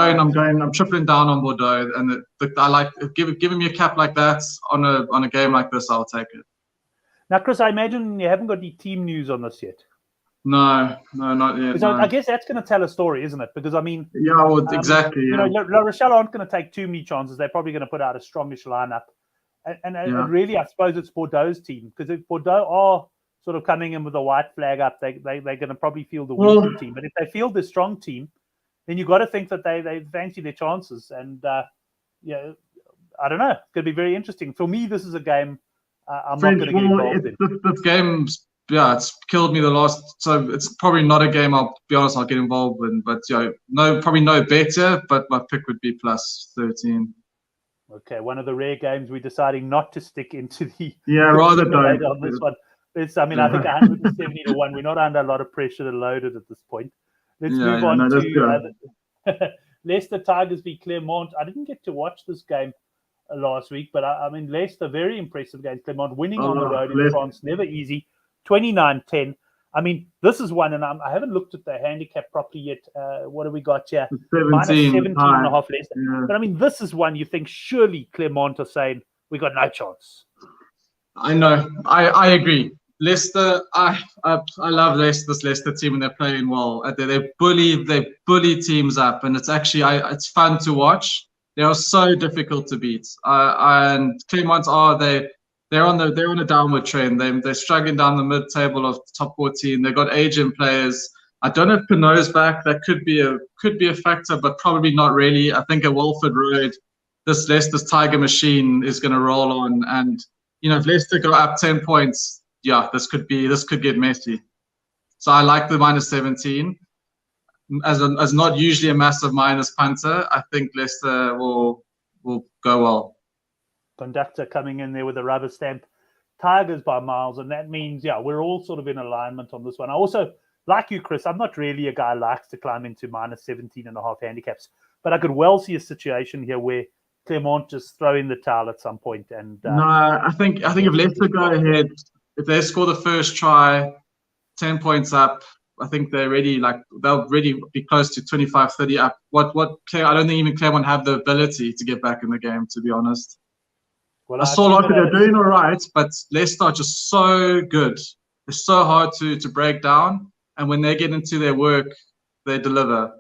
tripling down on Bordeaux, and I like giving me a cap like that on a game like this. I'll take it. Now, Chris, I imagine you haven't got any team news on this yet. No, not yet. So I guess that's going to tell a story, isn't it? Because I mean, exactly. You know, La Rochelle aren't going to take too many chances. They're probably going to put out a strongish lineup, and really, I suppose it's Bordeaux's team, because if Bordeaux are sort of coming in with a white flag up, they're going to probably field the weaker team. But if they field the strong team, then you've got to think that they fancy their chances. And, I don't know. It's going to be very interesting. For me, this is a game I'm not going to get involved in. This game's, it's killed me the last. So it's probably not a game, I'll be honest, I'll get involved in. But, probably no better, but my pick would be +13. Okay, one of the rare games we're deciding not to stick into the... rather don't. On this one. I think 170 to 1. We're not under a lot of pressure to load it at this point. Let's move on to Leicester Tigers v Clermont. I didn't get to watch this game last week, but I mean, Leicester, very impressive against Clermont, winning on the road in France, never easy, 29-10. I mean, this is one, and I haven't looked at the handicap properly yet. What have we got here? 17.5 Leicester. Yeah. But I mean, this is one you think surely Clermont are saying, we got no chance. I know. I agree. Leicester, I love this Leicester team, and they're playing well. They bully teams up, and it's actually it's fun to watch. They are so difficult to beat. And Clermont they're on a downward trend. They're struggling down the mid table of top 14. They've got aging players. I don't know if Pinot's back. That could be a factor, but probably not really. I think at Walford Road, this Leicester's Tiger machine is going to roll on, and if Leicester go up 10 points, this could get messy. So I like the -17 as not usually a massive minus punter. I think Leicester will go well. Conductor coming in there with a rubber stamp. Tigers by miles, and that means we're all sort of in alignment on this one. I also, like you, Chris, I'm not really a guy who likes to climb into -17.5 handicaps, but I could well see a situation here where Clermont just throw in the towel at some point. And no, I think if Leicester go ahead, if they score the first try, 10 points up, I think they'll really be close to 25-30 up. I don't think even Clermont have the ability to get back in the game, to be honest. Well, I saw like they're doing all right, but Leicester are just so good. They're so hard to break down, and when they get into their work, they deliver.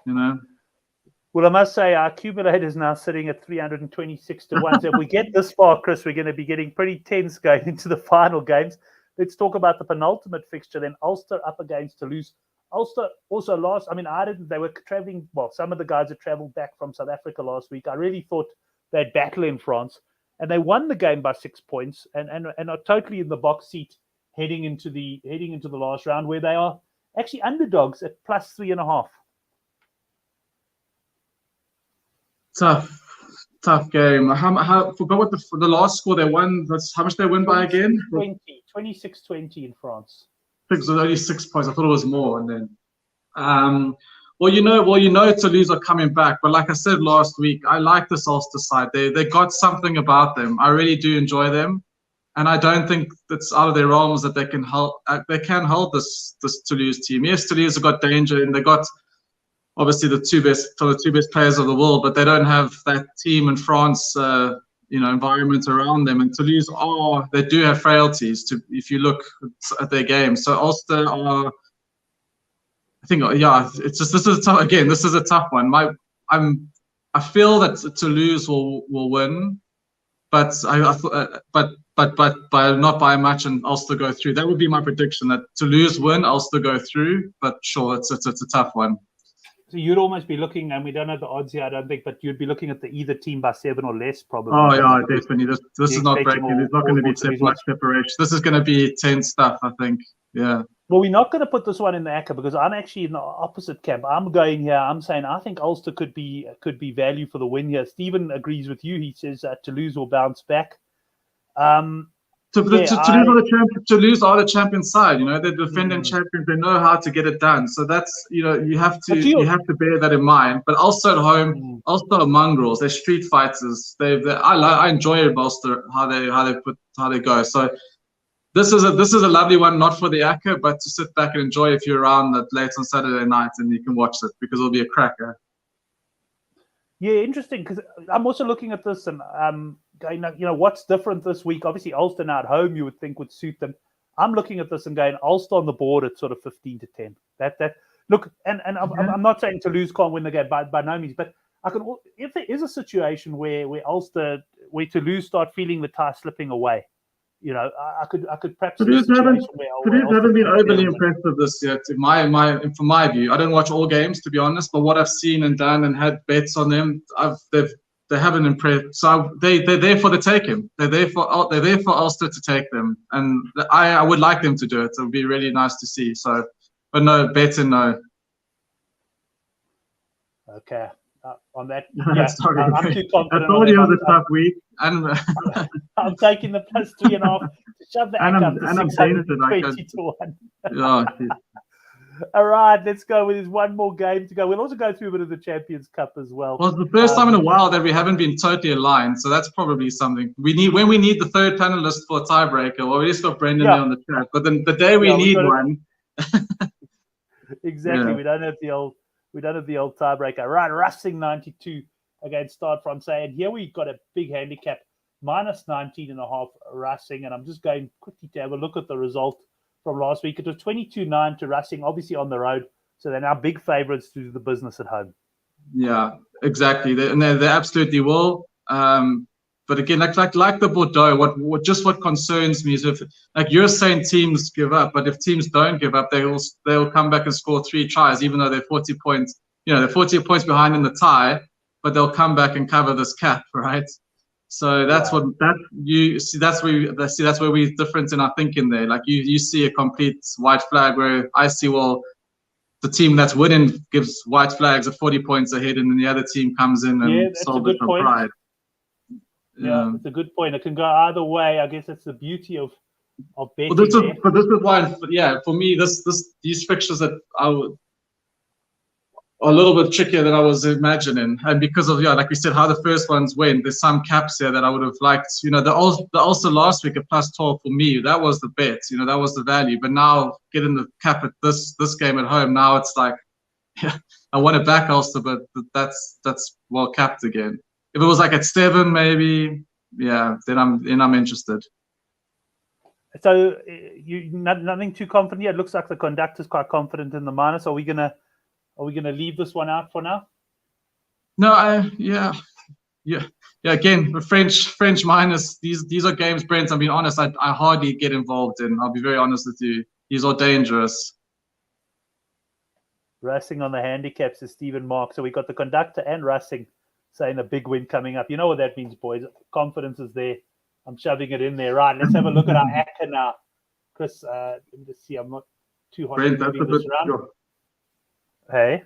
Well, I must say our accumulator is now sitting at 326 to 1. So if we get this far, Chris, we're going to be getting pretty tense going into the final games. Let's talk about the penultimate fixture then. Ulster up against Toulouse. Ulster also lost. I mean, they were traveling. Well, some of the guys had traveled back from South Africa last week. I really thought they'd battle in France, and they won the game by 6 points and are totally in the box seat heading into the last round, where they are actually underdogs at +3.5. Tough game. Forgot what the last score they won. How much they win by again? 26-20 in France. I think it was only 6 points. I thought it was more. And then, Toulouse are coming back. But like I said last week, I like this Ulster side. They got something about them. I really do enjoy them, and I don't think that's out of their realms that they can hold. They can hold this Toulouse team. Yes, Toulouse have got danger, and they got obviously the two best players of the world, but they don't have that team in France, environment around them. And Toulouse they do have frailties if you look at their game. So Ulster are, I think, it's just this is a tough one. I feel that Toulouse will win, but by not by much, and Ulster go through. That would be my prediction, that Toulouse win, Ulster go through. But sure, it's a tough one. So you'd almost be looking, and we don't have the odds here, I don't think, but you'd be looking at either team by 7 or less, probably. Oh yeah, definitely. This is not breaking. There's not going to be much separation. This is going to be tense stuff, I think. Yeah. Well, we're not going to put this one in the ACCA because I'm actually in the opposite camp. I'm going here. I'm saying I think Ulster could be value for the win here. Stephen agrees with you. He says Toulouse will bounce back. Toulouse are the champion side. They're defending champions. They know how to get it done. So that's you have to bear that in mind. But also at home, Ulster are mongrels. They're street fighters. I enjoy Ulster how they go. So this is a lovely one, not for the ACCA, but to sit back and enjoy if you're around that late on Saturday night and you can watch it, because it'll be a cracker. Yeah, interesting, because I'm also looking at this and going, what's different this week? Obviously, Ulster now at home, you would think would suit them. I'm looking at this and going, Ulster on the board at sort of 15-10. Look, and I'm not saying Toulouse can't win the game by no means, but if there is a situation where Toulouse start feeling the tie slipping away, I could perhaps. Toulouse haven't been overly impressed with this yet. From my view, I don't watch all games, to be honest. But what I've seen and done and had bets on them, they haven't impressed. So they're there for the taking. They're there for Ulster to take them, and I would like them to do it. It would be really nice to see. So, but no, betting no. Okay. On that, sorry, I'm too confident. I told you it was a tough week, and I'm taking the +3.5 to shove the ACCA up to 620 to 1. Oh, all right, let's go. There's one more game to go. We'll also go through a bit of the Champions Cup as well. Well, it's the first time in a while that we haven't been totally aligned, so that's probably something we need. When we need the third panelist for a tiebreaker, well, we just got Brendan there on the chat. But then the day we need one, exactly, we don't have the old tiebreaker. Right, Racing 92 against Stade Francais. And here we've got a big handicap, -19.5 Racing. And I'm just going quickly to have a look at the result from last week. It was 22-9 to Racing, obviously on the road. So they're now big favourites to do the business at home. Yeah, exactly. They absolutely will. But again, like the Bordeaux, what concerns me is if, like you're saying, teams give up, but if teams don't give up, they'll come back and score 3 tries, even though they're 40 points. They're 40 points behind in the tie, but they'll come back and cover this cap, right? So that's where we're different in our thinking there. Like you see a complete white flag where I see, well, the team that's winning gives white flags at 40 points ahead, and then the other team comes in and solves it for pride. Yeah, it's a good point. It can go either way. I guess that's the beauty of betting. Well, this is why, for me, these fixtures that are a little bit trickier than I was imagining, and because of like we said, how the first ones went, there's some caps here that I would have liked. The Ulster last week at +12 for me, that was the bet. That was the value. But now getting the cap at this game at home, now it's like, I want to back Ulster, but that's well capped again. If it was like at 7, maybe, then I'm interested. So you nothing too confident yet. It looks like the conductor's quite confident in the minus. Are we gonna leave this one out for now? No, Again, the French minus. These are games, Brent. I'm being honest. I hardly get involved in. I'll be very honest with you. These are dangerous. Racing on the handicaps is Stephen Mark. So we got the conductor and Racing saying a big win coming up. You know what that means, boys. Confidence is there. I'm shoving it in there. Right, let's have a look at our acca now. Chris, let me just see. I'm not too hot in moving this around. Hey?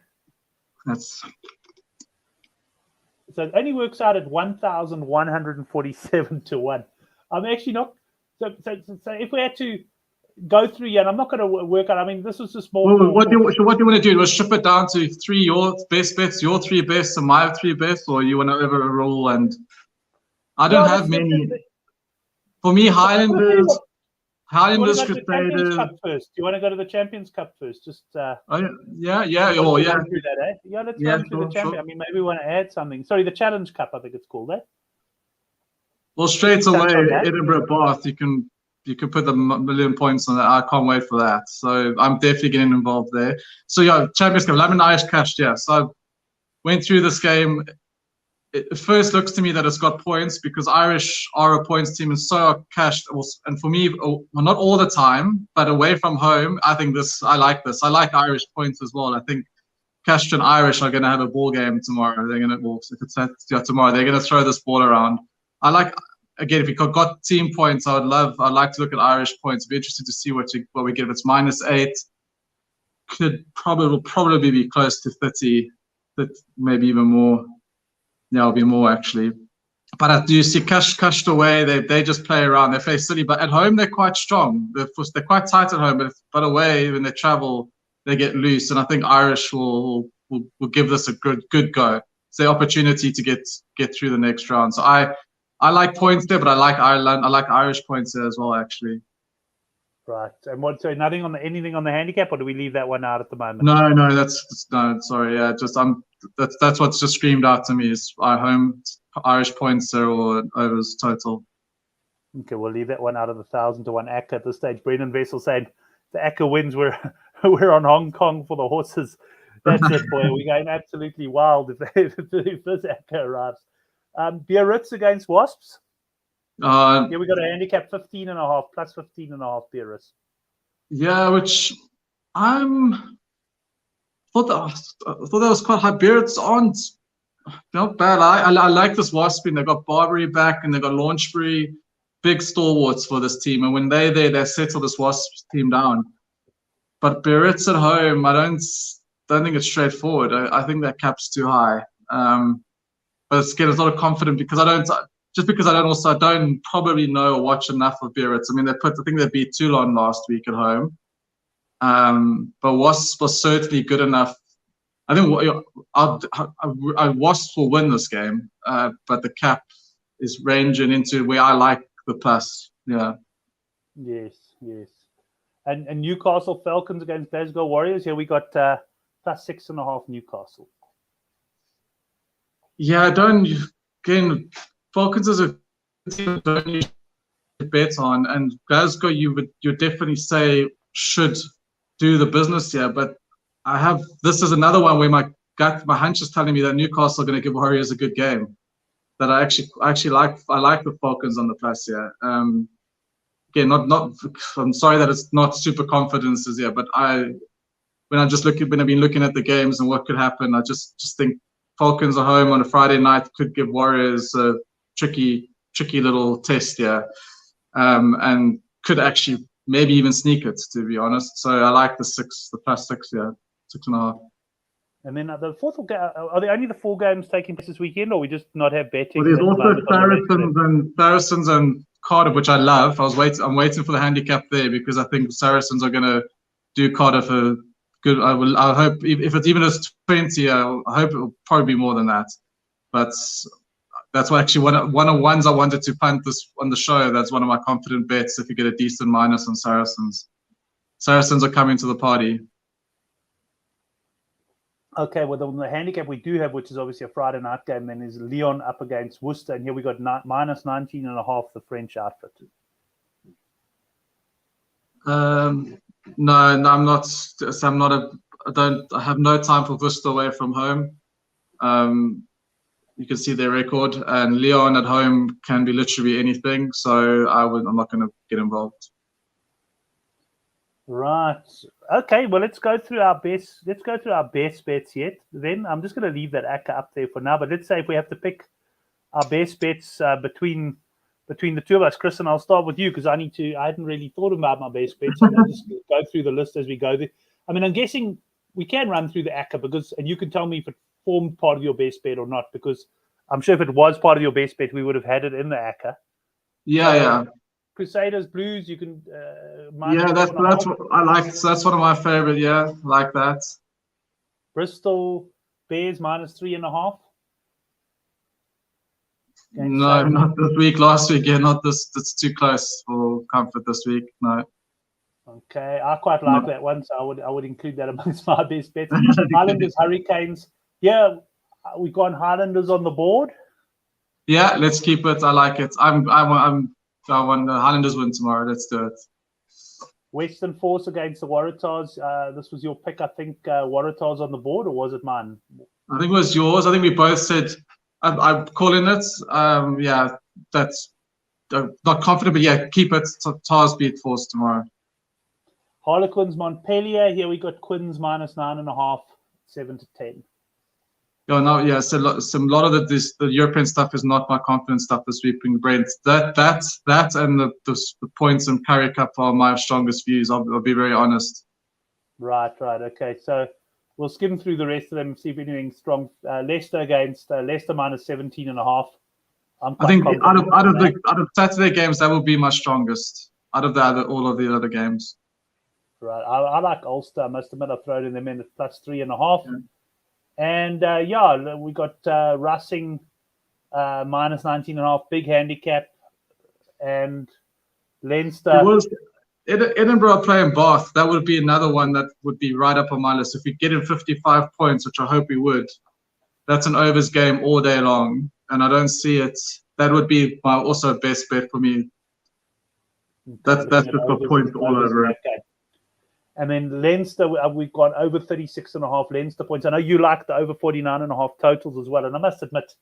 So it only works out at 1,147 to 1. I'm actually not... So if we had to go through here, and I'm not going to work out. I mean, this was just more. Well, what do you want to do? Was strip it down to 3 your best bets, your 3 best, and my 3 best, or you want to over a rule? And I don't have many. For me, Highlanders, Crusaders. Cup first. Do you want to go to the Champions Cup first? Just. Yeah. Let's run through the Champions. I mean, maybe we want to add something. Sorry, the Challenge Cup, I think it's called. Well, straight away, Edinburgh Bath. You can put the million points on that. I can't wait for that. So I'm definitely getting involved there. So Champions Cup, Lemon Irish cashed. Yeah. So I went through this game. It first looks to me that it's got points because Irish are a points team and so are cashed. And for me, well, not all the time, but away from home, I like this. I like Irish points as well. I think cashed and Irish are going to have a ball game tomorrow. They're going to, if it's tomorrow, they're going to throw this ball around. I like. Again, if you got team points, I'd like to look at Irish points. Be interested to see what we give. It's -8. Could probably be close to 30, maybe even more. Yeah, it'll be more actually. But I do see cashed away. They just play around. They play silly, but at home they're quite strong. They're quite tight at home, but away when they travel, they get loose. And I think Irish will give this a good go. It's the opportunity to get through the next round. So I like points there, but I like Ireland. I like Irish points there as well, actually. Right. And nothing on anything on the handicap, or do we leave that one out at the moment? No. Sorry. Yeah, that's what's just screamed out to me is home Irish points there or overs total. Okay, we'll leave that one out of the 1,000 to 1 acca at this stage. Brendan Vessel saying the acca wins. We're on Hong Kong for the horses. That's it, boy. We're going absolutely wild if this acca arrives. Biarritz against Wasps. We got a handicap 15.5 plus 15.5 Biarritz. Yeah, which I thought that was quite high. Biarritz aren't not bad. I like this Wasp team. They got Barbary back and they got Launchbury, big stalwarts for this team. And when they settle this Wasp team down. But Biarritz at home, I don't think it's straightforward. I think that cap's too high. But again, it's not confident because I don't probably know or watch enough of Biarritz. I mean, I think they beat Toulon last week at home. But Wasps was certainly good enough. I think Wasps will win this game, but the cap is ranging into where I like the plus. Yeah. Yes. And Newcastle Falcons against Glasgow Warriors. Here we got plus 6.5 Newcastle. Yeah, Falcons is a team don't usually bet on, and Glasgow you definitely say should do the business here. But this is another one where my hunch is telling me that Newcastle are going to give Warriors a good game. that I actually like. I like the Falcons on the plus here. Again, not. I'm sorry that it's not super confidence here, but when I've been looking at the games and what could happen, I just think Falcons are home on a Friday night could give Warriors a tricky little test here, and could actually maybe even sneak it, to be honest. So I like the plus 6 here, 6.5. And then the fourth are there only the 4 games taking place this weekend, or we just not have betting? Well, there's also Saracens and Cardiff, which I love. I'm waiting for the handicap there because I think Saracens are going to do Cardiff a good. I hope if it's even as 20, I hope it will probably be more than that. But that's why actually one of ones I wanted to punt this on the show. That's one of my confident bets. If you get a decent minus on Saracens, Saracens are coming to the party. Okay, well, the handicap we do have, which is obviously a Friday night game, then is Lyon up against Worcester, and here we got minus 19.5, the French outfit. No, I'm not. I have no time for Worcester away from home. You can see their record, and Lyon at home can be literally anything. So I'm not going to get involved. Right. Okay. Well, let's go through our best. Let's go through our best bets yet. Then I'm just going to leave that ACCA up there for now. But let's say if we have to pick our best bets between the two of us, Chris, and I'll start with you because I hadn't really thought about my best bets. I'm going to just go through the list as we go there. I mean, I'm guessing we can run through the ACCA and you can tell me if it formed part of your best bet or not, because I'm sure if it was part of your best bet, we would have had it in the ACCA. Yeah. Crusaders, Blues, you can. That's what I like. So that's one of my favorite. Yeah, like that. Bristol Bears minus 3.5. No, not this week. Last week, yeah, not this. That's too close for comfort this week. No. Okay, I quite like that one, so I would include that amongst my best bets. Highlanders, Hurricanes. Yeah, we got Highlanders on the board. Yeah, let's keep it. I like it. I want the Highlanders win tomorrow. Let's do it. Western Force against the Waratahs. This was your pick, I think. Waratahs on the board, or was it mine? I think it was yours. I think we both said I'm calling it. Yeah, that's not confident, but yeah, keep it. Tars beat Force tomorrow. Harlequins, Montpellier. Here we got Quins minus 9.5, 7-10. Yeah, no, yeah. So a lot of the European stuff is not my confidence stuff this week, Brent. That and the points in Currie Cup are my strongest views. I'll be very honest. Right. Okay. So we'll skim through the rest of them, see if anything strong. Leicester against Leicester minus 17.5. I think out of Saturday games, that will be my strongest. Out of all of the other games. Right. I like Ulster. I must admit, I've thrown them in at plus 3.5. Yeah. And we got Racing minus 19.5, big handicap, and Leinster. It was Edinburgh playing Bath. That would be another one that would be right up on my list. If we get in 55 points, which I hope we would, that's an overs game all day long, and I don't see it. That would be my also best bet for me. That's just got points all over it. Okay. And then Leinster, we've got over 36.5 Leinster points. I know you like the over 49.5 totals as well. And I must admit,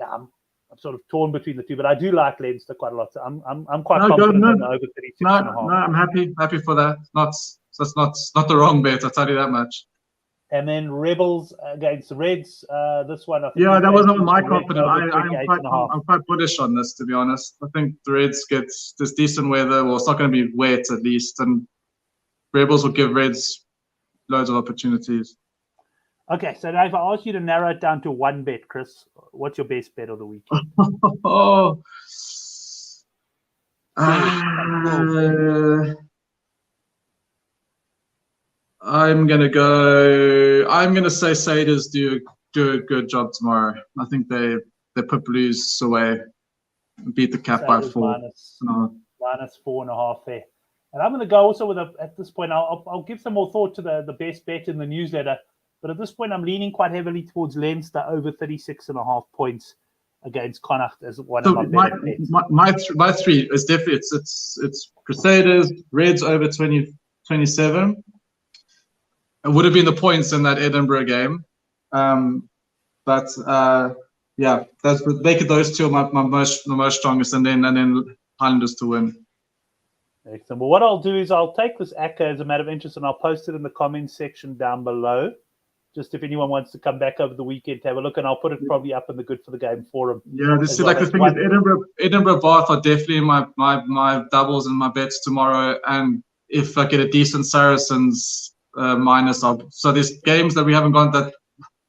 yeah, I'm sort of torn between the two, but I do like Leinster quite a lot. So I'm quite confident in the over 36.5. No, I'm happy for that. That's not the wrong bet, I'll tell you that much. And then Rebels against the Reds. This one, I think. Yeah, that was not my confidence. I'm quite bullish on this, to be honest. I think the Reds get this decent weather. Well, it's not going to be wet at least, and Rebels will give Reds loads of opportunities. Okay, so now if I ask you to narrow it down to one bet, Chris, what's your best bet of the week? I'm gonna say Satyrs do a good job tomorrow. I think they put Blues away, beat the Cap by 4. Minus 4.5 there. And I'm going to go also with at this point, I'll give some more thought to the best bet in the newsletter. But at this point, I'm leaning quite heavily towards Leinster over 36.5 points against Connacht as one of my better bets. My three is definitely it's Crusaders, Reds over 27. It would have been the points in that Edinburgh game, but yeah, make it those two are my most strongest, and then Highlanders to win. Excellent. Well, what I'll do is I'll take this ACCA as a matter of interest, and I'll post it in the comments section down below. Just if anyone wants to come back over the weekend to have a look, and I'll put it probably up in the Good for the Game forum. Yeah, this is like the thing is Edinburgh, Bath are definitely my doubles and my bets tomorrow, and if I get a decent Saracens minus, so there's games that we haven't gone that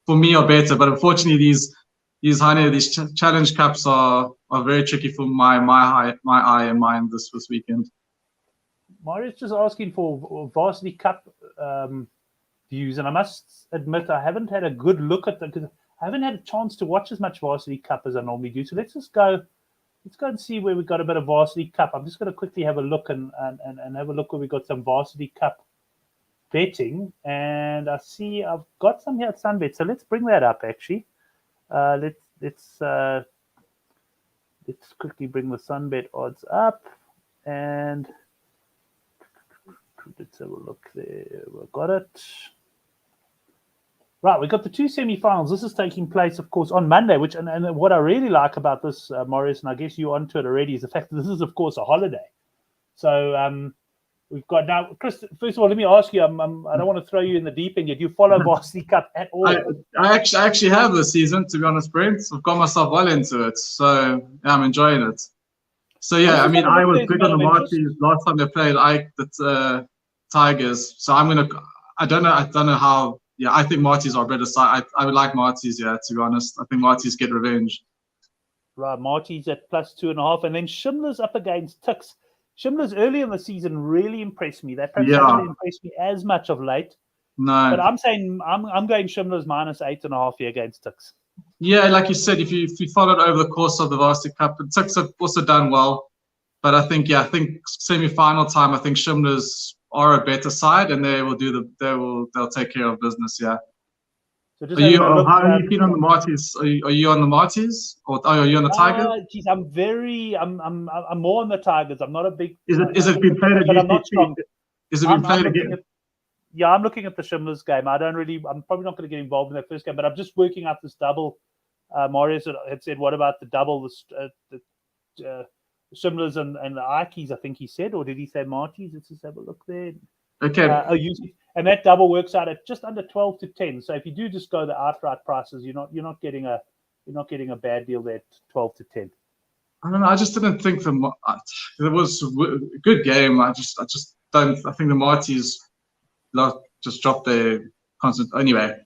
for me are better, but unfortunately these challenge cups are very tricky for my eye and mind this weekend. Marius just asking for Varsity Cup views, and I must admit I haven't had a good look at them because I haven't had a chance to watch as much Varsity Cup as I normally do. So let's go and see where we got a bit of Varsity Cup. I'm just going to quickly have a look and have a look where we got some Varsity Cup betting, and I see I've got some here at Sunbet. So let's bring that up. Actually, let's quickly bring the Sunbet odds up, and let's have a look there. We've got it. Right, we've got the two semi-finals. This is taking place, of course, on Monday, which and what I really like about this, Maurice, and I guess you're onto it already, is the fact that this is, of course, a holiday. So we've got now, Chris, first of all, let me ask you, I don't want to throw you in the deep end yet. Do you follow Varsity Cup at all? I actually have this season, to be honest, Brent. I've got myself well into it. So yeah, I'm enjoying it. So yeah, I mean, I was big on the Marties last time they played the Tigers. So I don't know how. Yeah, I think Marties are better side. I would like Marties, yeah, to be honest. I think Marties get revenge. Right, Marties at +2.5. And then Shimler's up against Tuks. Shimler's early in the season really impressed me. They perhaps haven't impressed me as much of late. No. But I'm saying I'm going Shimler's -8.5 here against Tuks. Yeah, like you said, if you followed over the course of the Varsity Cup, Tuks have also done well. But I think semi-final time, I think Shimler's are a better side, and they'll take care of business. Yeah. So how are you feeling on the Marties? Are you on the Marties, or are you on the Tigers? Geez, I'm more on the Tigers. I'm not a big. Is it been played again? Is it been played again? Yeah, I'm looking at the Shimler's game. I'm probably not going to get involved in that first game, but I'm just working out this double. Marius had said, what about the double? The Shimler's and the Ikes, I think he said, or did he say Marties? Let's just have a look there. Okay. And that double works out at just under 12 to 10. So if you do just go the outright prices, you're not getting a bad deal there at 12 to 10. I don't know. I just didn't think it was a good game. I just don't. I think the Marties just dropped their constant. Anyway,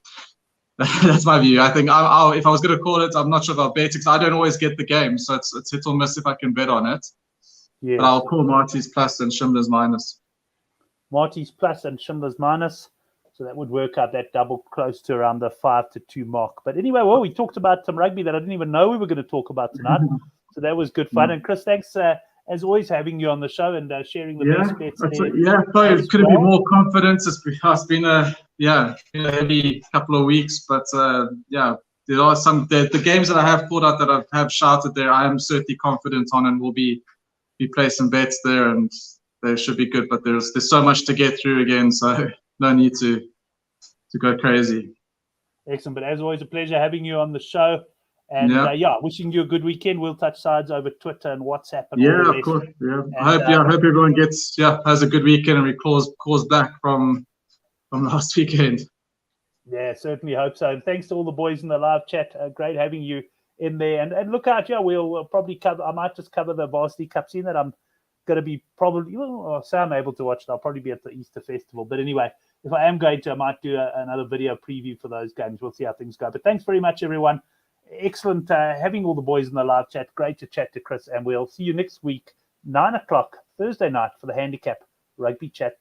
that's my view. I think if I was going to call it, I'm not sure if I'll bet it because I don't always get the game, so it's hit or miss if I can bet on it. Yes. But I'll call Marties plus and Shimler's minus. Marties plus and Shimler's minus. So that would work out that double close to around the 5-2 mark. But anyway, we talked about some rugby that I didn't even know we were going to talk about tonight. So that was good fun. And Chris, thanks as always having you on the show and sharing the best bets. Sorry, it could have been more confidence. It's been a heavy couple of weeks, but there are some the games that I have pulled out that I have shouted there. I am certainly confident on, and we'll be placing bets there, and they should be good. But there's so much to get through again, so no need to go crazy. Excellent, but as always, a pleasure having you on the show. And wishing you a good weekend. We'll touch sides over Twitter and WhatsApp. And all the rest. Of course. Yeah, and I hope everyone has a good weekend and we claws back from last weekend. Yeah, certainly hope so. And thanks to all the boys in the live chat. Great having you in there. And look out, we'll probably cover. I might just cover the Varsity Cup scene that I'm going to be probably. I'll say I'm able to watch it. I'll probably be at the Easter Festival. But anyway, if I am going to, I might do another video preview for those games. We'll see how things go. But thanks very much, everyone. Excellent having all the boys in the live chat. Great to chat to Chris, and we'll see you next week, 9 o'clock, Thursday night, for the Handicap Rugby Chat